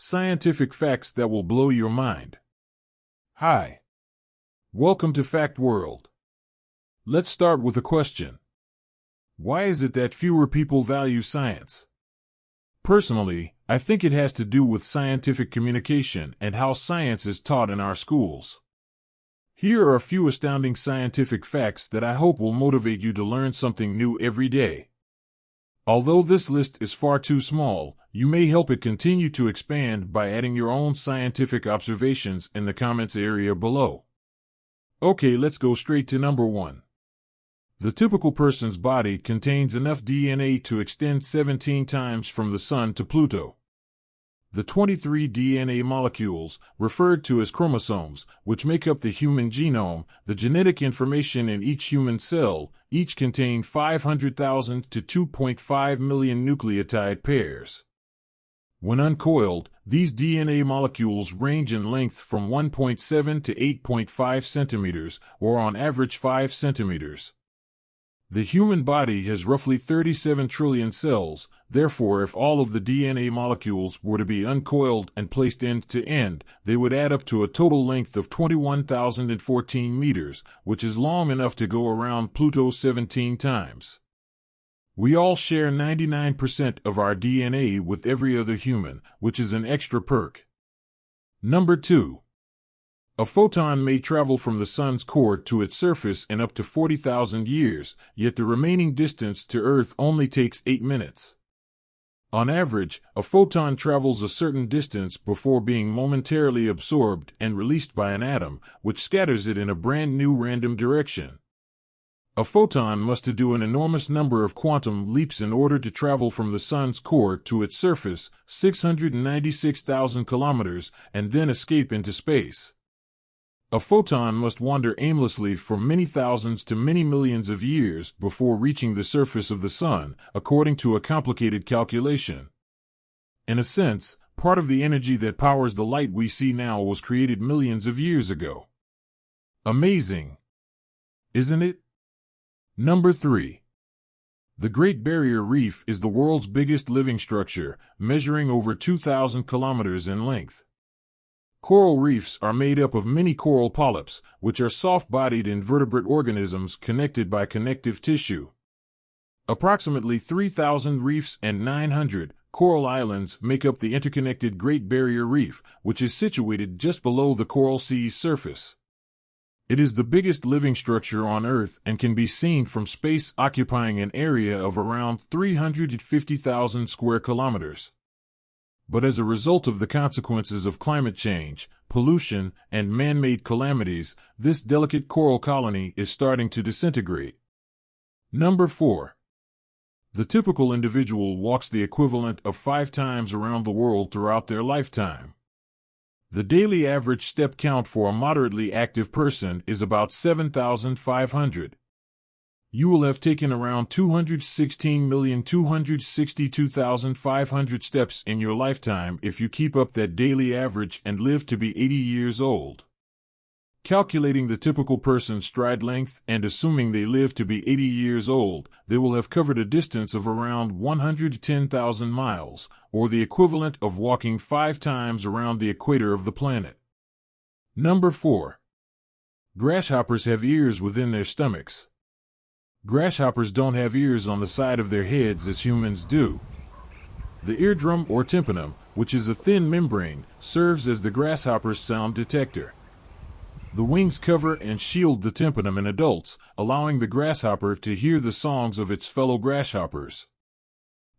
Scientific facts that will blow your mind. Hi. Welcome to Fact World. Let's start with a question. Why is it that fewer people value science? Personally, I think it has to do with scientific communication and how science is taught in our schools. Here are a few astounding scientific facts that I hope will motivate you to learn something new every day. Although this list is far too small, you may help it continue to expand by adding your own scientific observations in the comments area below. Okay, let's go straight to number 1. The typical person's body contains enough DNA to extend 17 times from the Sun to Pluto. The 23 DNA molecules, referred to as chromosomes, which make up the human genome, the genetic information in each human cell, each contain 500,000 to 2.5 million nucleotide pairs. When uncoiled, these DNA molecules range in length from 1.7 to 8.5 centimeters, or on average 5 centimeters. The human body has roughly 37 trillion cells, therefore if all of the DNA molecules were to be uncoiled and placed end to end, they would add up to a total length of 21,014 meters, which is long enough to go around Pluto 17 times. We all share 99% of our DNA with every other human, which is an extra perk. Number 2. A photon may travel from the Sun's core to its surface in up to 40,000 years, yet the remaining distance to Earth only takes 8 minutes. On average, a photon travels a certain distance before being momentarily absorbed and released by an atom, which scatters it in a brand new random direction. A photon must do an enormous number of quantum leaps in order to travel from the Sun's core to its surface, 696,000 kilometers, and then escape into space. A photon must wander aimlessly for many thousands to many millions of years before reaching the surface of the Sun, according to a complicated calculation. In a sense, part of the energy that powers the light we see now was created millions of years ago. Amazing, isn't it? Number 3. The Great Barrier Reef is the world's biggest living structure, measuring over 2,000 kilometers in length. Coral reefs are made up of many coral polyps, which are soft-bodied invertebrate organisms connected by connective tissue. Approximately 3,000 reefs and 900 coral islands make up the interconnected Great Barrier Reef, which is situated just below the Coral Sea's surface. It is the biggest living structure on Earth and can be seen from space, occupying an area of around 350,000 square kilometers. But as a result of the consequences of climate change, pollution, and man-made calamities, this delicate coral colony is starting to disintegrate. Number 4. The typical individual walks the equivalent of 5 times around the world throughout their lifetime. The daily average step count for a moderately active person is about 7,500. You will have taken around 216,262,500 steps in your lifetime if you keep up that daily average and live to be 80 years old. Calculating the typical person's stride length and assuming they live to be 80 years old, they will have covered a distance of around 110,000 miles, or the equivalent of walking 5 times around the equator of the planet. Number 4. Grasshoppers have ears within their stomachs. Grasshoppers don't have ears on the side of their heads as humans do. The eardrum or tympanum, which is a thin membrane, serves as the grasshopper's sound detector. The wings cover and shield the tympanum in adults, allowing the grasshopper to hear the songs of its fellow grasshoppers.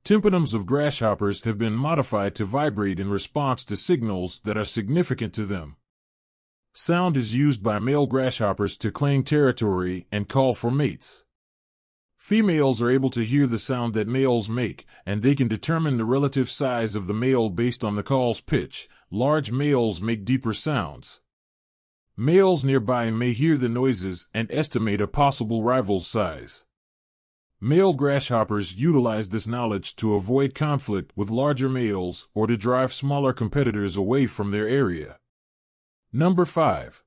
Tympanums of grasshoppers have been modified to vibrate in response to signals that are significant to them. Sound is used by male grasshoppers to claim territory and call for mates. Females are able to hear the sound that males make, and they can determine the relative size of the male based on the call's pitch. Large males make deeper sounds. Males nearby may hear the noises and estimate a possible rival's size. Male grasshoppers utilize this knowledge to avoid conflict with larger males or to drive smaller competitors away from their area. Number 5.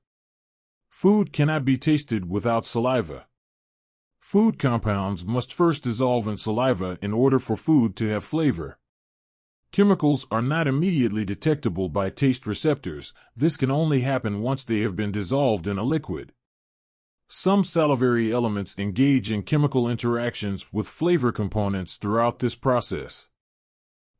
Food cannot be tasted without saliva. Food compounds must first dissolve in saliva in order for food to have flavor. Chemicals are not immediately detectable by taste receptors. This can only happen once they have been dissolved in a liquid. Some salivary elements engage in chemical interactions with flavor components throughout this process.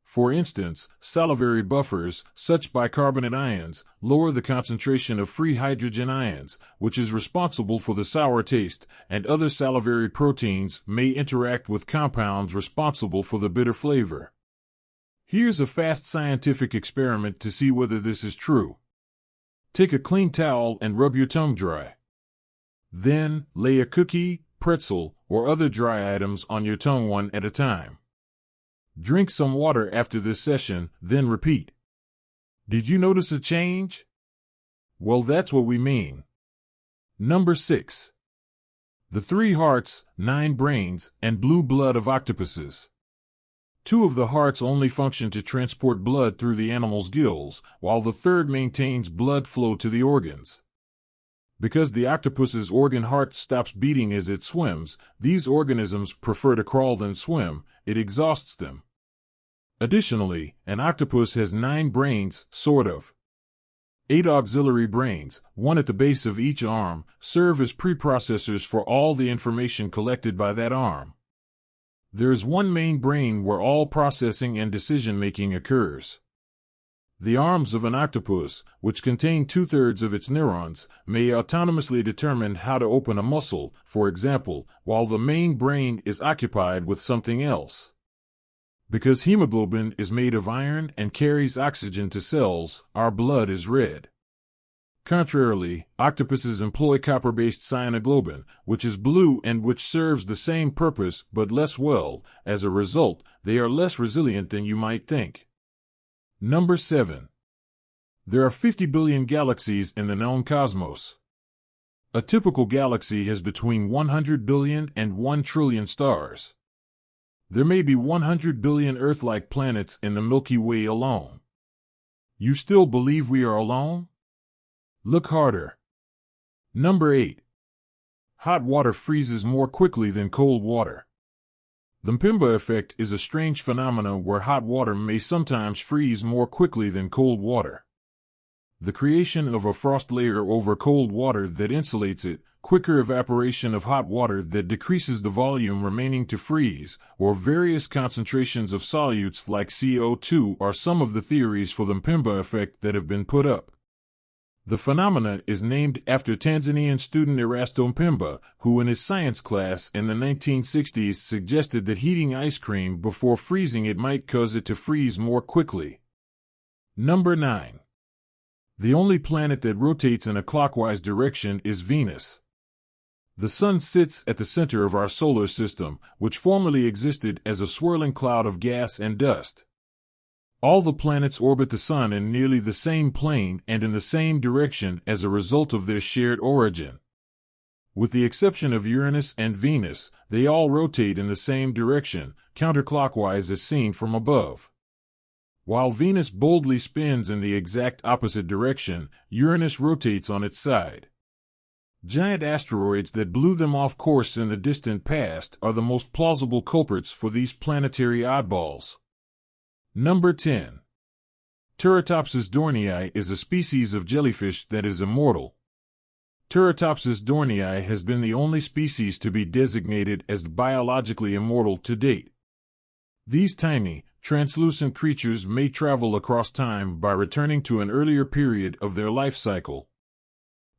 For instance, salivary buffers, such bicarbonate ions, lower the concentration of free hydrogen ions, which is responsible for the sour taste, and other salivary proteins may interact with compounds responsible for the bitter flavor. Here's a fast scientific experiment to see whether this is true. Take a clean towel and rub your tongue dry. Then, lay a cookie, pretzel, or other dry items on your tongue one at a time. Drink some water after this session, then repeat. Did you notice a change? Well, that's what we mean. Number 6. The 3 hearts, 9 brains, and blue blood of octopuses. 2 of the hearts only function to transport blood through the animal's gills, while the third maintains blood flow to the organs. Because the octopus's organ heart stops beating as it swims, these organisms prefer to crawl than swim. It exhausts them. Additionally, an octopus has 9 brains, sort of. 8 auxiliary brains, 1 at the base of each arm, serve as preprocessors for all the information collected by that arm. There is one main brain where all processing and decision-making occurs. The arms of an octopus, which contain 2/3 of its neurons, may autonomously determine how to open a muscle, for example, while the main brain is occupied with something else. Because hemoglobin is made of iron and carries oxygen to cells, our blood is red. Contrarily, octopuses employ copper-based cyanoglobin, which is blue and which serves the same purpose but less well. As a result, they are less resilient than you might think. Number 7. There are 50 billion galaxies in the known cosmos. A typical galaxy has between 100 billion and 1 trillion stars. There may be 100 billion Earth-like planets in the Milky Way alone. You still believe we are alone? Look harder. Number 8. Hot water freezes more quickly than cold water. The Mpemba effect is a strange phenomenon where hot water may sometimes freeze more quickly than cold water. The creation of a frost layer over cold water that insulates it, quicker evaporation of hot water that decreases the volume remaining to freeze, or various concentrations of solutes like CO2 are some of the theories for the Mpemba effect that have been put up. The phenomena is named after Tanzanian student Erasto Mpemba, who in his science class in the 1960s suggested that heating ice cream before freezing it might cause it to freeze more quickly. Number 9. The only planet that rotates in a clockwise direction is Venus. The Sun sits at the center of our solar system, which formerly existed as a swirling cloud of gas and dust. All the planets orbit the Sun in nearly the same plane and in the same direction as a result of their shared origin. With the exception of Uranus and Venus, they all rotate in the same direction, counterclockwise as seen from above. While Venus boldly spins in the exact opposite direction, Uranus rotates on its side. Giant asteroids that blew them off course in the distant past are the most plausible culprits for these planetary oddballs. Number 10. Turritopsis dohrnii is a species of jellyfish that is immortal. Turritopsis dohrnii has been the only species to be designated as biologically immortal to date. These tiny, translucent creatures may travel across time by returning to an earlier period of their life cycle.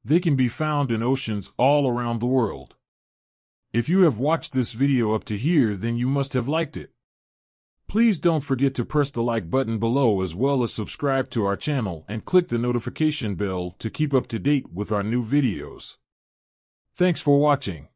They can be found in oceans all around the world. If you have watched this video up to here, then you must have liked it. Please don't forget to press the like button below as well as subscribe to our channel and click the notification bell to keep up to date with our new videos. Thanks for watching.